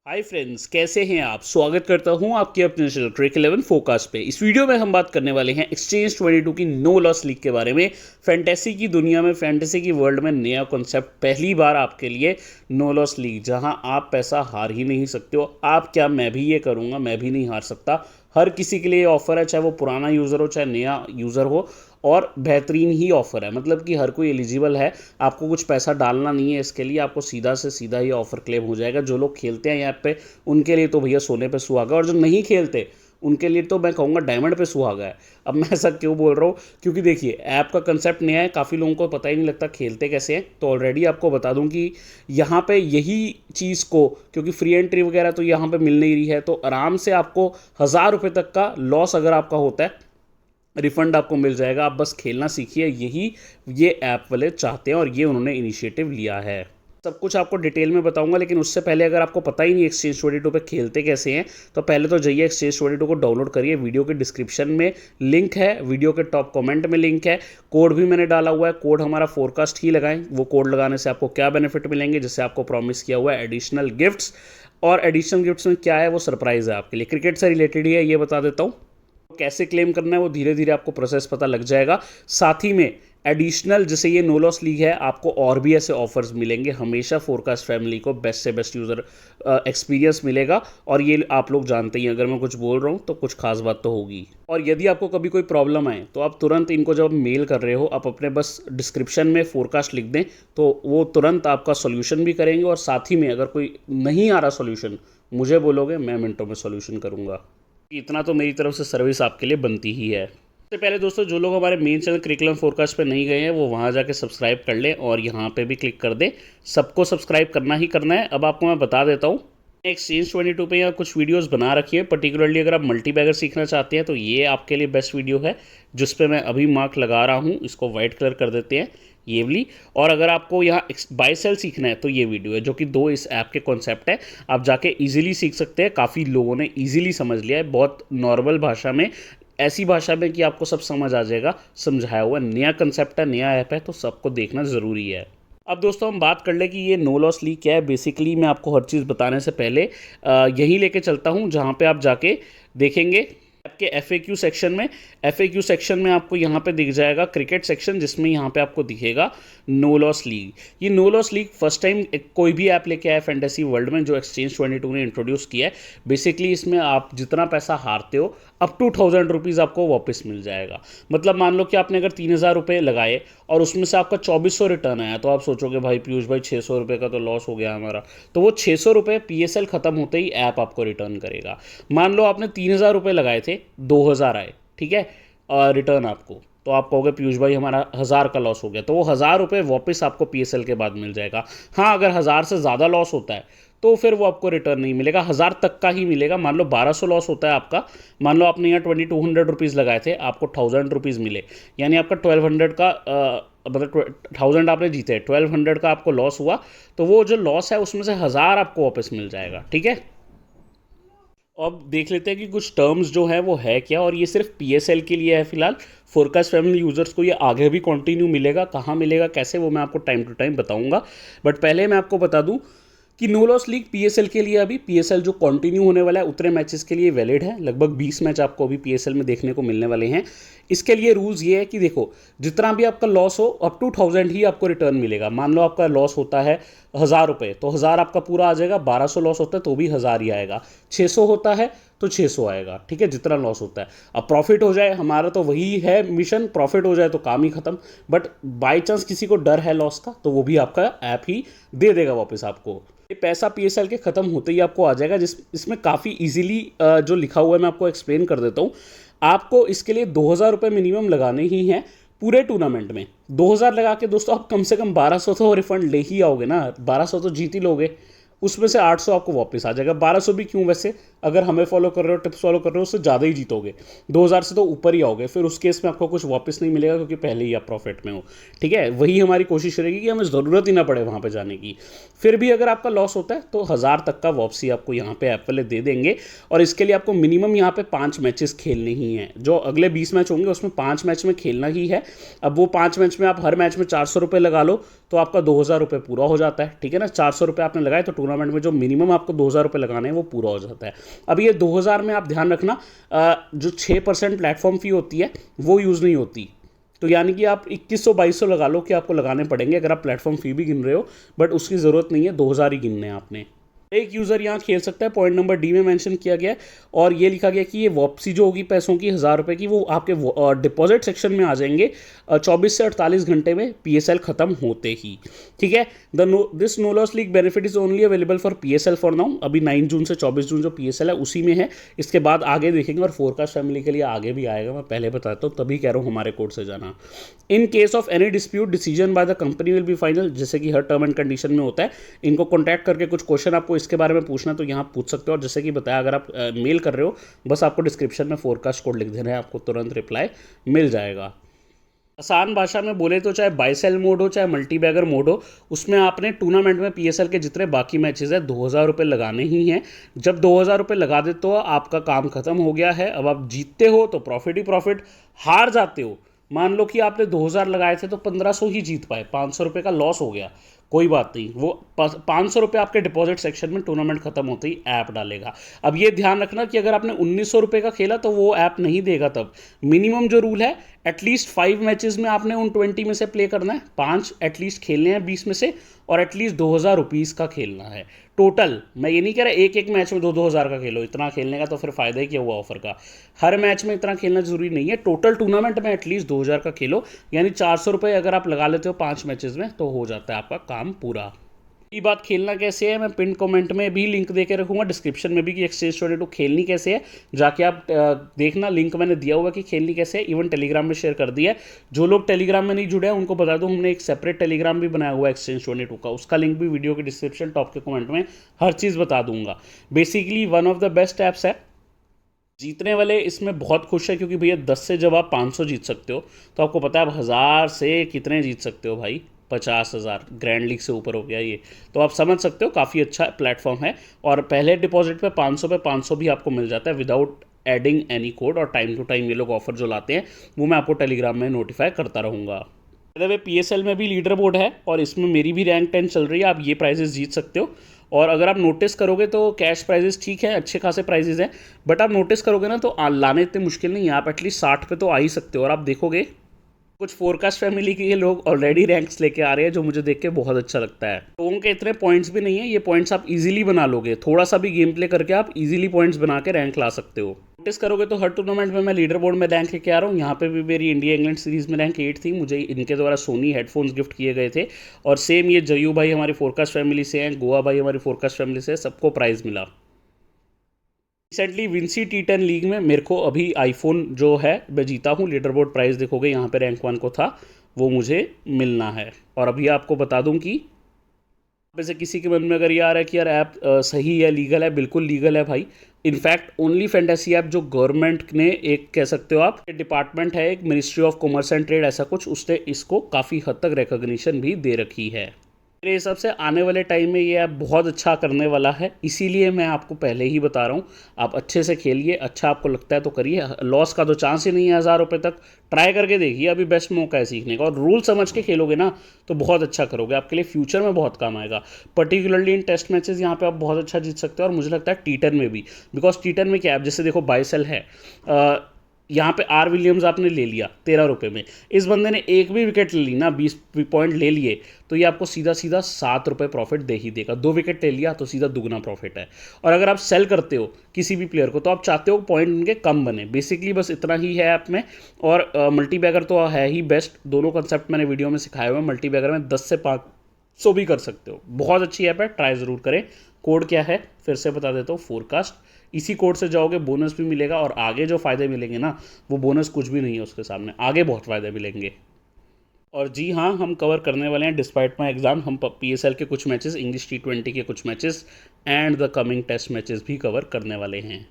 Hi friends, कैसे हैं आप। स्वागत करता हूं आपके अपने चैनल क्रिक 11 फोकस पे। इस वीडियो में हम बात करने वाले हैं एक्सचेंज 22 की नो लॉस लीग के बारे में। फैंटेसी की दुनिया में, फैंटेसी की वर्ल्ड में नया कॉन्सेप्ट पहली बार आपके लिए, नो लॉस लीग, जहां आप पैसा हार ही नहीं सकते हो। आप क्या, मैं भी ये करूंगा, मैं भी नहीं हार सकता। हर किसी के लिए ऑफर है, चाहे वो पुराना यूज़र हो चाहे नया यूज़र हो, और बेहतरीन ही ऑफ़र है। मतलब कि हर कोई एलिजिबल है, आपको कुछ पैसा डालना नहीं है इसके लिए, आपको सीधा से सीधा ही ऑफ़र क्लेम हो जाएगा। जो लोग खेलते हैं ऐप पे उनके लिए तो भैया सोने पे सुहागा, और जो नहीं खेलते उनके लिए तो मैं कहूँगा डायमंड पे सुहागा है। अब मैं ऐसा क्यों बोल रहा हूँ, क्योंकि देखिए ऐप का कंसेप्ट नया है, काफ़ी लोगों को पता ही नहीं लगता खेलते कैसे हैं। तो ऑलरेडी आपको बता दूं कि यहाँ पे यही चीज़ को, क्योंकि फ्री एंट्री वगैरह तो यहाँ पे मिल नहीं रही है, तो आराम से आपको 1000 रुपये तक का लॉस अगर आपका होता है, रिफंड आपको मिल जाएगा। आप बस खेलना सीखिए, यही ये ऐप वाले चाहते हैं और ये उन्होंने इनिशिएटिव लिया है। सब कुछ आपको डिटेल में बताऊंगा, लेकिन उससे पहले अगर आपको पता ही नहीं एक्सचेंज 22 पे खेलते कैसे हैं, तो पहले तो जाइए एक्सचेंज 22 को डाउनलोड करिए। वीडियो के डिस्क्रिप्शन में लिंक है, वीडियो के टॉप कमेंट में लिंक है, कोड भी मैंने डाला हुआ है। कोड हमारा फोरकास्ट ही लगाएं। वो कोड लगाने से आपको क्या बेनिफिट मिलेंगे, जैसे आपको प्रॉमिस किया हुआ है एडिशनल गिफ्ट्स। और एडिशनल गिफ्ट्स में क्या है, वो सरप्राइज़ है आपके लिए, क्रिकेट से रिलेटेड ही है, ये बता देता हूँ। कैसे क्लेम करना है वो धीरे धीरे आपको प्रोसेस पता लग जाएगा। साथ ही में एडिशनल, जैसे ये नो लॉस लीग है, आपको और भी ऐसे ऑफर्स मिलेंगे। हमेशा फोरकास्ट फैमिली को बेस्ट से बेस्ट यूज़र एक्सपीरियंस मिलेगा, और ये आप लोग जानते ही हैं, अगर मैं कुछ बोल रहा हूँ तो कुछ खास बात तो होगी। और यदि आपको कभी कोई प्रॉब्लम आए तो आप तुरंत इनको, जब मेल कर रहे हो, आप अपने बस डिस्क्रिप्शन में फोरकास्ट लिख दें, तो वो तुरंत आपका सोल्यूशन भी करेंगे। और साथ ही में अगर कोई नहीं आ रहा सोल्यूशन, मुझे बोलोगे, मैं मिनटों में सोल्यूशन करूँगा। इतना तो मेरी तरफ से सर्विस आपके लिए बनती ही है। सबसे पहले दोस्तों, जो लोग हमारे मेन चैनल करिकुलम फोरकास्ट पे नहीं गए हैं, वो वहाँ जाके सब्सक्राइब कर लें और यहाँ पे भी क्लिक कर दें। सबको सब्सक्राइब करना ही करना है। अब आपको मैं बता देता हूँ, एक्सचेंज 22 पे यहाँ कुछ वीडियोस बना रखी है। पर्टिकुलरली अगर आप मल्टीबैगर सीखना चाहते हैं तो ये आपके लिए बेस्ट वीडियो है, जिस पे मैं अभी मार्क लगा रहा हूँ। इसको वाइट कलर कर देते हैं, ये वाली। और अगर आपको यहाँ बाय सेल सीखना है तो ये वीडियो है, जो कि दो इस ऐप के कॉन्सेप्ट है। आप जाके इजीली सीख सकते हैं। काफ़ी लोगों ने इजीली समझ लिया है, बहुत नॉर्मल भाषा में, ऐसी भाषा में कि आपको सब समझ आ जाएगा, समझाया हुआ। नया कंसेप्ट है, नया ऐप है, तो सबको देखना ज़रूरी है। अब दोस्तों हम बात कर ले कि ये नो लॉस लीग क्या है। बेसिकली मैं आपको हर चीज़ बताने से पहले यहीं लेके चलता हूँ, जहाँ पे आप जाके देखेंगे आपके FAQ सेक्शन में। FAQ सेक्शन में आपको यहाँ पे दिख जाएगा क्रिकेट सेक्शन, जिसमें यहाँ पे आपको दिखेगा नो लॉस लीग। ये no loss league first time कोई भी ऐप लेके आया फैंटेसी वर्ल्ड में, जो एक्सचेंज 22 ने इंट्रोड्यूस किया है। बेसिकली इसमें आप जितना पैसा हारते हो, अप टू 1000 रुपीज़ आपको वापस मिल जाएगा। मतलब मान लो कि आपने अगर 3000 रुपये लगाए और उसमें से आपका 2400 रिटर्न आया, तो आप सोचोगे भाई पीयूष भाई 600 रुपये का तो लॉस हो गया हमारा। तो वो 600 रुपये PSL ख़त्म होते ही ऐप आपको रिटर्न करेगा। मान लो आपने 3000 रुपये लगाए थे, 2000 आए, ठीक है, रिटर्न आपको, तो आप कहोगे पीयूष भाई हमारा 1000 का लॉस हो गया, तो वो 1000 रुपये वापस आपको PSL के बाद मिल जाएगा। हाँ, अगर 1000 से ज़्यादा लॉस होता है तो फिर वो आपको रिटर्न नहीं मिलेगा, 1000 तक का ही मिलेगा। मान लो 1200 लॉस होता है आपका, मान लो आपने यहाँ 2200 रुपीज़ लगाए थे, आपको 1000 रुपीज़ मिले, यानी आपका 1200 का मतलब 1000 आपने जीते, 1200 का आपको लॉस हुआ, तो वो जो लॉस है उसमें से 1000 आपको वापस मिल जाएगा, ठीक है। अब देख लेते हैं कि कुछ टर्म्स जो है वो है क्या, और ये सिर्फ PSL के लिए है फिलहाल। फोरकास्ट फैमिली यूज़र्स को ये आगे भी कंटिन्यू मिलेगा, कहाँ मिलेगा कैसे, वो मैं आपको टाइम टू टाइम बताऊंगा। बट पहले मैं आपको बता दूं कि नो लॉस लीग PSL के लिए, अभी PSL जो कंटिन्यू होने वाला है उतने मैचेस के लिए वैलिड है। लगभग 20 मैच आपको अभी PSL में देखने को मिलने वाले हैं। इसके लिए रूल्स ये है कि देखो, जितना भी आपका लॉस हो, अप टू 1000 ही आपको रिटर्न मिलेगा। मान लो आपका लॉस होता है 1000 रुपये, तो 1000 आपका पूरा आ जाएगा। 1200 लॉस होता है तो भी 1000 ही आएगा। 600 होता है तो 600 आएगा, ठीक है, जितना लॉस होता है। अब प्रॉफिट हो जाए, हमारा तो वही है मिशन, प्रॉफिट हो जाए तो काम ही खत्म। बट बाई चांस किसी को डर है लॉस का, तो वो भी आपका ऐप ही दे देगा वापस आपको। ये पैसा PSL के ख़त्म होते ही आपको आ जाएगा। इसमें काफ़ी इजीली जो लिखा हुआ है मैं आपको एक्सप्लेन कर देता हूँ। आपको इसके लिए 2000 रुपये मिनिमम लगाने ही हैं पूरे टूर्नामेंट में। 2000 लगा के दोस्तों आप कम से कम 1200 तो रिफंड ले ही आओगे ना, 1200 तो जीत ही लोगे। उसमें से 800 आपको वापस आ जाएगा। 1200 भी क्यों, वैसे अगर हमें फॉलो कर रहे हो, टिप्स फॉलो कर रहे हो, उससे ज़्यादा ही जीतोगे। 2000 से तो ऊपर ही आओगे। फिर उस केस में आपको कुछ वापस नहीं मिलेगा, क्योंकि पहले ही आप प्रॉफिट में हो, ठीक है। वही हमारी कोशिश रहेगी कि हमें ज़रूरत ही ना पड़े वहाँ पर जाने की। फिर भी अगर आपका लॉस होता है तो 1000 तक का वापसी आपको यहाँ पे ऐप वाले दे देंगे। और इसके लिए आपको मिनिमम यहाँ पे 5 मैचेस खेलने ही हैं। जो अगले 20 मैच होंगे उसमें 5 मैच में खेलना ही है। अब वो 5 मैच में आप हर मैच में 400 रुपये लगा लो तो आपका 2,000 रुपये पूरा हो जाता है, ठीक है ना। 400 रुपये आपने लगाए तो टूर्नामेंट में जो मिनिमम आपको 2,000 रुपये लगाने हैं वो पूरा हो जाता है। अब ये 2,000 में आप ध्यान रखना, जो 6% प्लेटफॉर्म फ़ी होती है वो यूज़ नहीं होती। तो यानी कि आप 2100-2200 लगा लो कि आपको लगाने पड़ेंगे अगर आप प्लेटफॉर्म फ़ी भी गिन रहे हो, बट उसकी ज़रूरत नहीं है, 2,000 ही गिनने हैं आपने। एक यूज़र यहाँ खेल सकता है, पॉइंट नंबर डी में मेंशन किया गया है, और ये लिखा गया कि ये वापसी जो होगी पैसों की 1,000 रुपये की, वो आपके डिपॉजिट सेक्शन में आ जाएंगे 24 से 48 घंटे में, पीएसएल ख़त्म होते ही, ठीक है। This no loss league benefit is only available for PSL for now. अभी 9 जून से 24 जून जो पीएसएल है उसी में है, इसके बाद आगे देखेंगे, और फोरकास्ट फैमिली के लिए आगे भी आएगा, मैं पहले बताता हूँ, तभी कह रहा हूँ हमारे कोर्ट से जाना। In case of any dispute decision by the company will be final, जैसे कि हर टर्म एंड कंडीशन में होता है। इनको कॉन्टैक्ट करके कुछ क्वेश्चन आपको इसके बारे में पूछना तो यहाँ पूछ सकते हो, और जैसे कि बताया अगर आप मेल कर रहे हो बस आपको डिस्क्रिप्शन में फोरकास्ट कोड लिख देना है, आपको तुरंत रिप्लाई मिल जाएगा। आसान भाषा में बोले तो चाहे बाय सेल मोड हो चाहे मल्टीबैगर मोड हो, उसमें आपने टूर्नामेंट में पीएसएल के जितने बाकी मैचेस है 2,000 रुपये लगाने ही हैं। जब 2,000 रुपये लगा देते हो आपका काम खत्म हो गया है। अब आप जीतते हो तो प्रॉफिट ही प्रॉफिट, हार जाते हो, मान लो कि आपने 2,000 लगाए थे तो 1,500 ही जीत पाए, 500 रुपये का लॉस हो गया, कोई बात नहीं, वो 500 रुपये आपके डिपॉजिट सेक्शन में टूर्नामेंट खत्म होते ही ऐप डालेगा। अब ये ध्यान रखना कि अगर आपने 1,900 रुपये का खेला तो वो ऐप नहीं देगा। तब मिनिमम जो रूल है, एटलीस्ट 5 मैचेस में आपने उन 20 में से प्ले करना है, 5 एटलीस्ट खेलने हैं 20 में से, और एटलीस्ट 2,000 रुपीज़ का खेलना है टोटल। मैं ये नहीं कह रहा एक एक मैच में 2-2 हज़ार का खेलो, इतना खेलने का तो फिर फ़ायदा ही क्या हुआ ऑफर का। हर मैच में इतना खेलना जरूरी नहीं है, टोटल टूर्नामेंट में एटलीस्ट 2,000 का खेलो, यानी 400 रुपये अगर आप लगा लेते हो 5 मैचेस में तो हो जाता है आपका काम पूरा। ये बात खेलना कैसे है, मैं पिन कमेंट में भी लिंक दे के रखूँगा, डिस्क्रिप्शन में भी, कि एक्सचेंज 22 खेलनी कैसे है, जाके आप देखना, लिंक मैंने दिया हुआ कि खेलनी कैसे है। इवन टेलीग्राम में शेयर कर दिया है। जो लोग टेलीग्राम में नहीं जुड़े हैं उनको बता दूं, हमने एक सेपरेट टेलीग्राम भी बनाया हुआ है एक्सचेंज 22 का, उसका लिंक भी वीडियो के डिस्क्रिप्शन टॉप के कमेंट में हर चीज़ बता दूंगा। Basically one of the best apps है। जीतने वाले इसमें बहुत खुश है क्योंकि भैया 10 से जब आप 500 जीत सकते हो तो आपको पता है आप 1,000 से कितने जीत सकते हो भाई, 50,000 ग्रैंड लीग से ऊपर हो गया ये, तो आप समझ सकते हो काफ़ी अच्छा प्लेटफॉर्म है। और पहले डिपॉजिट पे 500 भी आपको मिल जाता है विदाउट एडिंग एनी कोड, और टाइम टू टाइम ये लोग ऑफर जो लाते हैं वो मैं आपको टेलीग्राम में नोटिफाई करता रहूँगा। वे पीएसएल में भी लीडर बोर्ड है और इसमें मेरी भी रैंक 10 चल रही है, आप ये प्राइजेस जीत सकते हो। और अगर आप नोटिस करोगे तो कैश प्राइजेस ठीक है, अच्छे खासे प्राइजेस हैं, बट आप नोटिस करोगे ना तो लाने इतने मुश्किल नहीं है, आप एटलीस्ट 60 पे तो आ ही सकते हो। और आप देखोगे कुछ फोरकास्ट फैमिली के लोग ऑलरेडी रैंक्स लेके आ रहे हैं जो मुझे देख के बहुत अच्छा लगता है। लोगों के इतने पॉइंट्स भी नहीं है, ये पॉइंट्स आप इजीली बना लोगे, थोड़ा सा भी गेम प्ले करके आप इजीली पॉइंट्स बना के रैंक ला सकते हो। नोटिस करोगे तो हर टूर्नामेंट में मैं लीडर बोर्ड में रैंक लेके आ रहा हूँ। यहाँ पे भी मेरी इंडिया इंग्लैंड सीरीज़ में रैंक 8 थी, मुझे इनके द्वारा सोनी हेडफोन्स गिफ्ट किए गए थे। और सेम ये जयू भाई हमारी फोरकास्ट फैमिली से हैं, गोवा भाई हमारी फोरकास्ट फैमिली से, सबको प्राइज़ मिला। रिसेंटली विंसी T10 लीग में मेरे को अभी आईफोन जो है मैं जीता हूँ, लीडर बोर्ड प्राइस देखोगे यहाँ पे रैंक 1 को था, वो मुझे मिलना है। और अभी आपको बता दूं कि वैसे किसी के मन में अगर ये आ रहा है कि यार ऐप सही है, लीगल है, बिल्कुल लीगल है भाई। इनफैक्ट ओनली फैंटेसी ऐप जो गवर्नमेंट ने एक कह सकते हो आप डिपार्टमेंट है, एक ministry of commerce and trade ऐसा कुछ, उसने इसको काफ़ी हद तक रिकॉग्निशन भी दे रखी है। मेरे हिसाब से आने वाले टाइम में ये ऐप बहुत अच्छा करने वाला है, इसीलिए मैं आपको पहले ही बता रहा हूँ आप अच्छे से खेलिए, अच्छा आपको लगता है तो करिए, लॉस का तो चांस ही नहीं है। 1,000 रुपये तक ट्राई करके देखिए, अभी बेस्ट मौका है सीखने का, और रूल समझ के खेलोगे ना तो बहुत अच्छा करोगे, आपके लिए फ्यूचर में बहुत काम आएगा। पर्टिकुलरली इन टेस्ट मैचेस यहाँ पे आप बहुत अच्छा जीत सकते हो, और मुझे लगता है T10 में भी, बिकॉज T10 में क्या है, जैसे देखो बाय सेल है, यहाँ पे आर विलियम्स आपने ले लिया 13 रुपये में, इस बंदे ने एक भी विकेट ले ली ना, 20 पॉइंट ले लिए, तो ये आपको सीधा सीधा 7 रुपये प्रॉफिट दे ही देगा। 2 विकेट ले लिया तो सीधा दुगना प्रॉफिट है। और अगर आप सेल करते हो किसी भी प्लेयर को तो आप चाहते हो पॉइंट उनके कम बने, बेसिकली बस इतना ही है ऐप में। और मल्टीबैगर तो है ही बेस्ट, दोनों कंसेप्ट मैंने वीडियो में सिखाए हुए हैं। मल्टीबैगर में 10 से 500 भी कर सकते हो, बहुत अच्छी ऐप है, ट्राई ज़रूर करें। कोड क्या है फिर से बता देता हूँ, फोरकास्ट, इसी कोड से जाओगे बोनस भी मिलेगा, और आगे जो फ़ायदे मिलेंगे ना वो बोनस कुछ भी नहीं है उसके सामने, आगे बहुत फ़ायदे मिलेंगे। और जी हाँ, हम कवर करने वाले हैं डिस्पाइट माई एग्ज़ाम, हम पीएसएल के कुछ मैचेस, इंग्लिश T20 के कुछ matches and the coming test matches भी कवर करने वाले हैं।